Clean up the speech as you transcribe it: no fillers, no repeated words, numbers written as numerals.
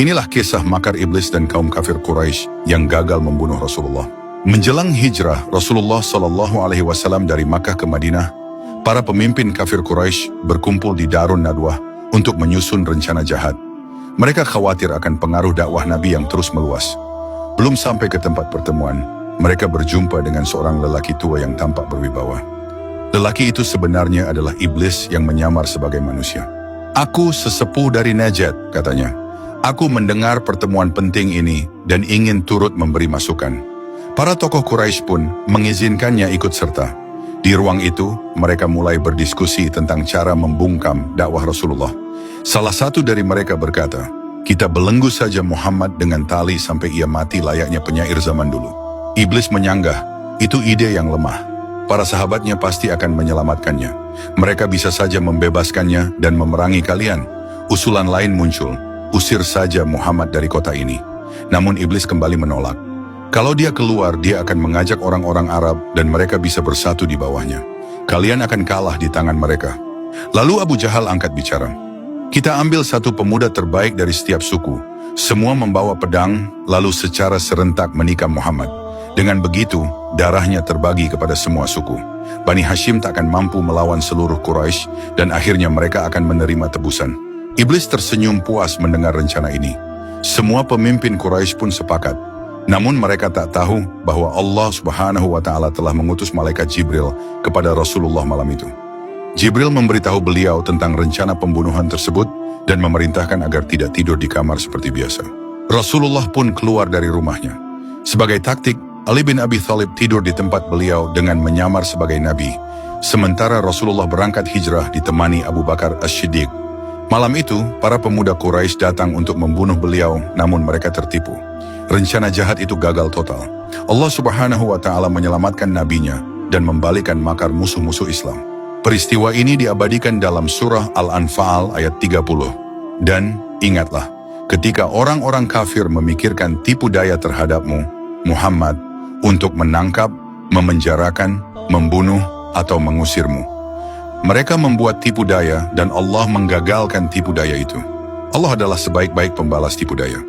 Inilah kisah makar iblis dan kaum kafir Quraisy yang gagal membunuh Rasulullah. Menjelang hijrah Rasulullah SAW dari Makkah ke Madinah, para pemimpin kafir Quraisy berkumpul di Darun Nadwah untuk menyusun rencana jahat. Mereka khawatir akan pengaruh dakwah Nabi yang terus meluas. Belum sampai ke tempat pertemuan, mereka berjumpa dengan seorang lelaki tua yang tampak berwibawa. Lelaki itu sebenarnya adalah iblis yang menyamar sebagai manusia. "Aku sesepuh dari Najd," katanya. "Aku mendengar pertemuan penting ini dan ingin turut memberi masukan." Para tokoh Quraisy pun mengizinkannya ikut serta. Di ruang itu, mereka mulai berdiskusi tentang cara membungkam dakwah Rasulullah. Salah satu dari mereka berkata, "Kita belenggu saja Muhammad dengan tali sampai ia mati layaknya penyair zaman dulu." Iblis menyanggah, itu ide yang lemah. Para sahabatnya pasti akan menyelamatkannya. Mereka bisa saja membebaskannya dan memerangi kalian. Usulan lain muncul, usir saja Muhammad dari kota ini. Namun iblis kembali menolak. Kalau dia keluar, dia akan mengajak orang-orang Arab dan mereka bisa bersatu di bawahnya. Kalian akan kalah di tangan mereka. Lalu Abu Jahal angkat bicara. "Kita ambil satu pemuda terbaik dari setiap suku. Semua membawa pedang, lalu secara serentak menikam Muhammad. Dengan begitu, darahnya terbagi kepada semua suku. Bani Hashim tak akan mampu melawan seluruh Quraisy dan akhirnya mereka akan menerima tebusan." Iblis tersenyum puas mendengar rencana ini. Semua pemimpin Quraisy pun sepakat. Namun mereka tak tahu bahwa Allah Subhanahu wa Ta'ala telah mengutus malaikat Jibril kepada Rasulullah malam itu. Jibril memberitahu beliau tentang rencana pembunuhan tersebut dan memerintahkan agar tidak tidur di kamar seperti biasa. Rasulullah pun keluar dari rumahnya. Sebagai taktik, Ali bin Abi Thalib tidur di tempat beliau dengan menyamar sebagai Nabi, sementara Rasulullah berangkat hijrah ditemani Abu Bakar As-Siddiq. Malam itu, para pemuda Quraisy datang untuk membunuh beliau, namun mereka tertipu. Rencana jahat itu gagal total. Allah Subhanahu wa Ta'ala menyelamatkan nabinya dan membalikkan makar musuh-musuh Islam. Peristiwa ini diabadikan dalam surah Al-Anfal ayat 30. Dan ingatlah, ketika orang-orang kafir memikirkan tipu daya terhadapmu, Muhammad, untuk menangkap, memenjarakan, membunuh, atau mengusirmu. Mereka membuat tipu daya dan Allah menggagalkan tipu daya itu. Allah adalah sebaik-baik pembalas tipu daya.